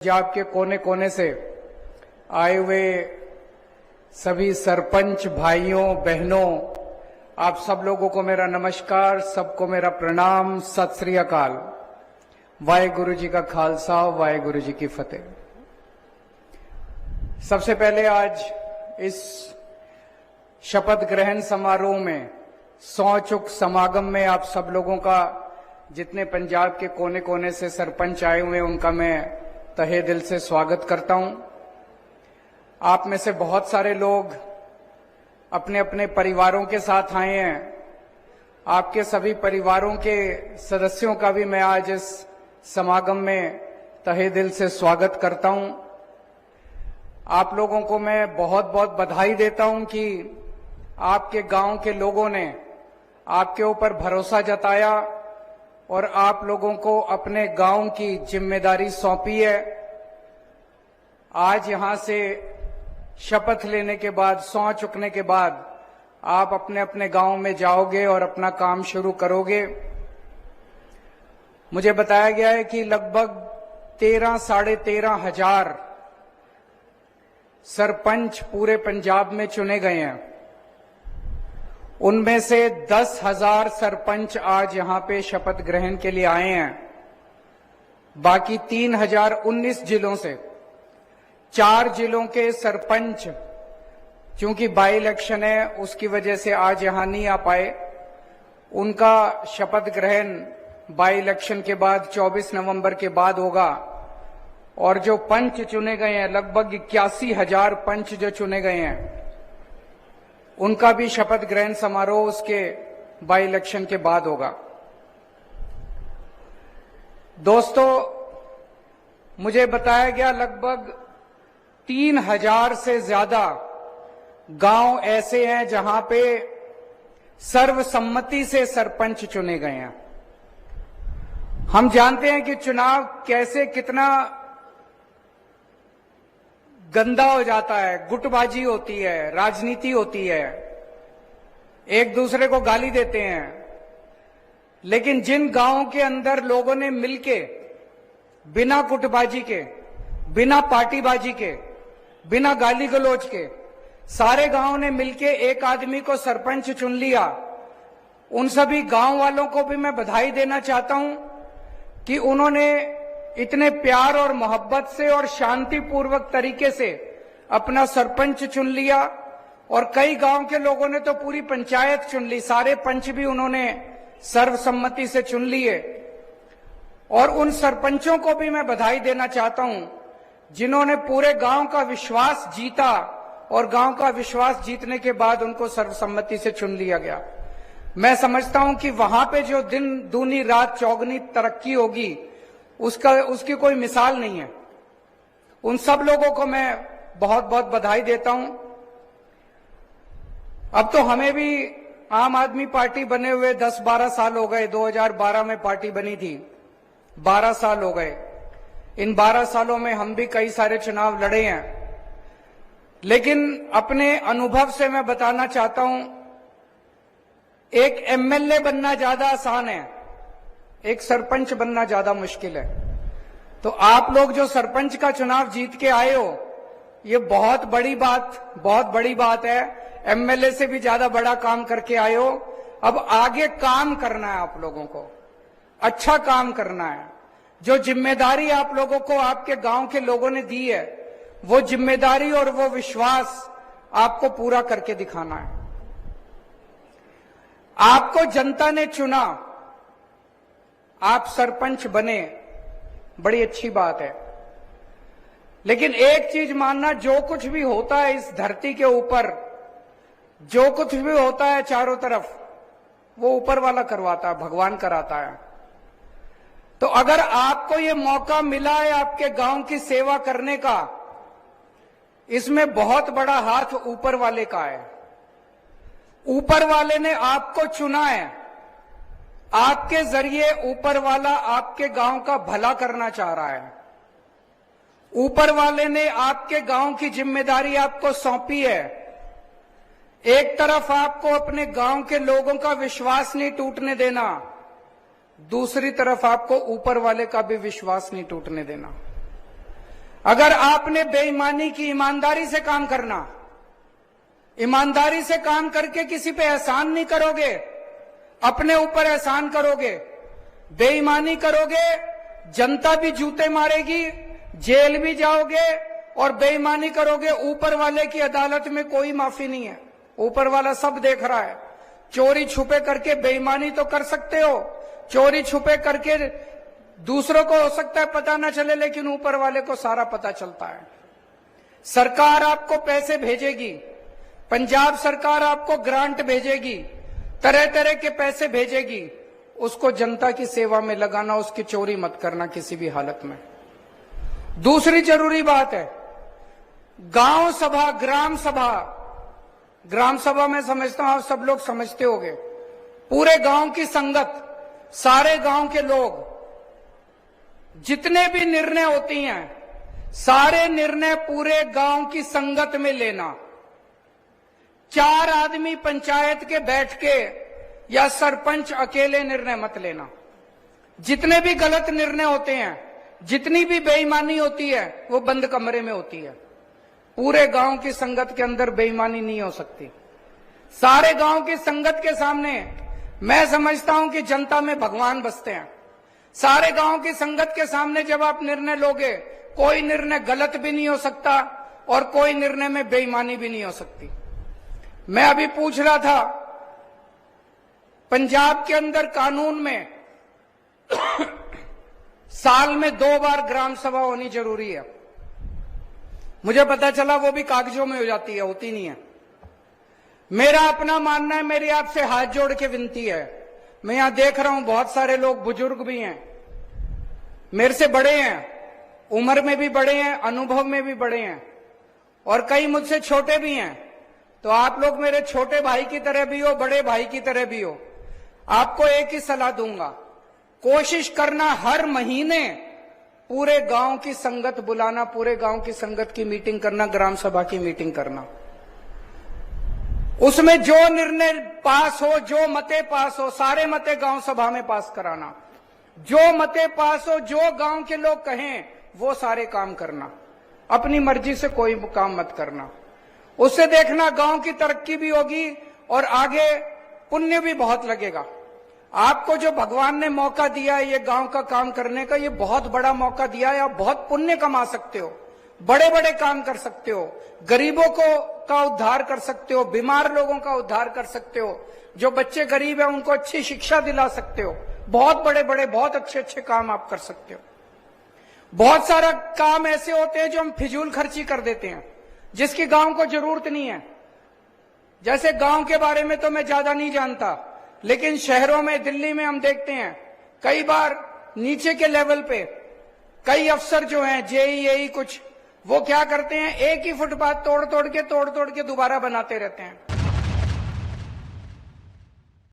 पंजाब के कोने कोने से आए हुए सभी सरपंच भाइयों बहनों, आप सब लोगों को मेरा नमस्कार, सबको मेरा प्रणाम, सत श्री अकाल। वाहेगुरु जी का खालसा, वाहेगुरु जी की फतेह। सबसे पहले आज इस शपथ ग्रहण समारोह में सौ चुक समागम में आप सब लोगों का, जितने पंजाब के कोने कोने से सरपंच आए हुए हैं, उनका मैं तहे दिल से स्वागत करता हूं। आप में से बहुत सारे लोग अपने अपने परिवारों के साथ आए हैं। आपके सभी परिवारों के सदस्यों का भी मैं आज इस समागम में तहे दिल से स्वागत करता हूं। आप लोगों को मैं बहुत बहुत बधाई देता हूं कि आपके गांव के लोगों ने आपके ऊपर भरोसा जताया और आप लोगों को अपने गांव की जिम्मेदारी सौंपी है। आज यहां से शपथ लेने के बाद, सौं चुकने के बाद आप अपने अपने गांव में जाओगे और अपना काम शुरू करोगे। मुझे बताया गया है कि लगभग 13 - 13,500 सरपंच पूरे पंजाब में चुने गए हैं। उनमें से 10,000 सरपंच आज यहां पे शपथ ग्रहण के लिए आए हैं। बाकी 3,019 जिलों से 4 जिलों के सरपंच, क्योंकि बाई इलेक्शन है उसकी वजह से आज यहां नहीं आ पाए। उनका शपथ ग्रहण बाई इलेक्शन के बाद 24 नवंबर के बाद होगा। और जो पंच चुने गए हैं, लगभग 81,000 पंच जो चुने गए हैं, उनका भी शपथ ग्रहण समारोह उसके बाई इलेक्शन के बाद होगा। दोस्तों, मुझे बताया गया लगभग 3,000 से ज्यादा गांव ऐसे हैं जहां पे सर्वसम्मति से सरपंच चुने गए हैं। हम जानते हैं कि चुनाव कैसे, कितना गंदा हो जाता है, गुटबाजी होती है, राजनीति होती है, एक दूसरे को गाली देते हैं। लेकिन जिन गांवों के अंदर लोगों ने मिलके बिना गुटबाजी के, बिना पार्टीबाजी के, बिना गाली गलौज के, सारे गांवों ने मिलके एक आदमी को सरपंच चुन लिया, उन सभी गांव वालों को भी मैं बधाई देना चाहता हूं कि उन्होंने इतने प्यार और मोहब्बत से और शांतिपूर्वक तरीके से अपना सरपंच चुन लिया। और कई गांव के लोगों ने तो पूरी पंचायत चुन ली, सारे पंच भी उन्होंने सर्वसम्मति से चुन लिए। और उन सरपंचों को भी मैं बधाई देना चाहता हूं जिन्होंने पूरे गांव का विश्वास जीता और गांव का विश्वास जीतने के बाद उनको सर्वसम्मति से चुन लिया गया। मैं समझता हूं कि वहां पे जो दिन दूनी रात चौगुनी तरक्की होगी, उसकी कोई मिसाल नहीं है। उन सब लोगों को मैं बहुत बहुत बधाई देता हूं। अब तो हमें भी आम आदमी पार्टी बने हुए 10-12 साल हो गए। 2012 में पार्टी बनी थी, 12 साल हो गए। इन 12 सालों में हम भी कई सारे चुनाव लड़े हैं। लेकिन अपने अनुभव से मैं बताना चाहता हूं, एक एमएलए बनना ज्यादा आसान है, एक सरपंच बनना ज्यादा मुश्किल है। तो आप लोग जो सरपंच का चुनाव जीत के आए हो, ये बहुत बड़ी बात है। एमएलए से भी ज्यादा बड़ा काम करके आए हो। अब आगे काम करना है, आप लोगों को अच्छा काम करना है। जो जिम्मेदारी आप लोगों को आपके गांव के लोगों ने दी है, वो जिम्मेदारी और वो विश्वास आपको पूरा करके दिखाना है। आपको जनता ने चुना, आप सरपंच बने, बड़ी अच्छी बात है। लेकिन एक चीज मानना, जो कुछ भी होता है इस धरती के ऊपर, जो कुछ भी होता है चारों तरफ, वो ऊपर वाला करवाता है, भगवान कराता है। तो अगर आपको ये मौका मिला है आपके गांव की सेवा करने का, इसमें बहुत बड़ा हाथ ऊपर वाले का है। ऊपर वाले ने आपको चुना है, आपके जरिए ऊपर वाला आपके गांव का भला करना चाह रहा है। ऊपर वाले ने आपके गांव की जिम्मेदारी आपको सौंपी है। एक तरफ आपको अपने गांव के लोगों का विश्वास नहीं टूटने देना, दूसरी तरफ आपको ऊपर वाले का भी विश्वास नहीं टूटने देना। अगर आपने बेईमानी की, ईमानदारी से काम करना, ईमानदारी से काम करके किसी पे एहसान नहीं करोगे, अपने ऊपर एहसान करोगे, बेईमानी करोगे, जनता भी जूते मारेगी, जेल भी जाओगे, और बेईमानी करोगे, ऊपर वाले की अदालत में कोई माफी नहीं है, ऊपर वाला सब देख रहा है। चोरी छुपे करके बेईमानी तो कर सकते हो, चोरी छुपे करके दूसरों को हो सकता है पता ना चले, लेकिन ऊपर वाले को सारा पता चलता है। सरकार आपको पैसे भेजेगी, पंजाब सरकार आपको ग्रांट भेजेगी, तरह तरह के पैसे भेजेगी, उसको जनता की सेवा में लगाना, उसकी चोरी मत करना किसी भी हालत में। दूसरी जरूरी बात है, गांव सभा, ग्राम सभा में समझता हूं आप सब लोग समझते होंगे, पूरे गांव की संगत, सारे गांव के लोग, जितने भी निर्णय होती हैं, सारे निर्णय पूरे गांव की संगत में लेना। 4 आदमी पंचायत के बैठ के या सरपंच अकेले निर्णय मत लेना। जितने भी गलत निर्णय होते हैं, जितनी भी बेईमानी होती है, वो बंद कमरे में होती है। पूरे गांव की संगत के अंदर बेईमानी नहीं हो सकती। सारे गांव की संगत के सामने मैं समझता हूं कि जनता में भगवान बसते हैं। सारे गांव की संगत के सामने जब आप निर्णय लोगे, कोई निर्णय गलत भी नहीं हो सकता और कोई निर्णय में बेईमानी भी नहीं हो सकती। मैं अभी पूछ रहा था, पंजाब के अंदर कानून में साल में 2 बार ग्राम सभा होनी जरूरी है। मुझे पता चला वो भी कागजों में हो जाती है, होती नहीं है। मेरा अपना मानना है, मेरी आपसे हाथ जोड़ के विनती है, मैं यहां देख रहा हूं बहुत सारे लोग बुजुर्ग भी हैं, मेरे से बड़े हैं, उम्र में भी बड़े हैं, अनुभव में भी बड़े हैं, और कई मुझसे छोटे भी हैं। तो आप लोग मेरे छोटे भाई की तरह भी हो, बड़े भाई की तरह भी हो। आपको एक ही सलाह दूंगा, कोशिश करना हर महीने पूरे गांव की संगत बुलाना, पूरे गांव की संगत की मीटिंग करना, ग्राम सभा की मीटिंग करना। उसमें जो निर्णय पास हो, जो मते पास हो, सारे मते गांव सभा में पास कराना। जो मते पास हो, जो गांव के लोग कहें, वो सारे काम करना। अपनी मर्जी से कोई काम मत करना। उससे देखना गांव की तरक्की भी होगी और आगे पुण्य भी बहुत लगेगा। आपको जो भगवान ने मौका दिया है ये गांव का काम करने का, ये बहुत बड़ा मौका दिया है। आप बहुत पुण्य कमा सकते हो, बड़े बड़े काम कर सकते हो, गरीबों का उद्धार कर सकते हो, बीमार लोगों का उद्धार कर सकते हो, जो बच्चे गरीब हैं उनको अच्छी शिक्षा दिला सकते हो। बहुत बड़े बड़े, बहुत अच्छे अच्छे काम आप कर सकते हो। बहुत सारा काम ऐसे होते हैं जो हम फिजूल खर्ची कर देते हैं, जिसकी गांव को जरूरत नहीं है। जैसे गांव के बारे में तो मैं ज्यादा नहीं जानता, लेकिन शहरों में, दिल्ली में हम देखते हैं कई बार नीचे के लेवल पे कई अफसर जो हैं, जेई कुछ, वो क्या करते हैं, एक ही फुटपाथ तोड़ तोड़ के दोबारा बनाते रहते हैं।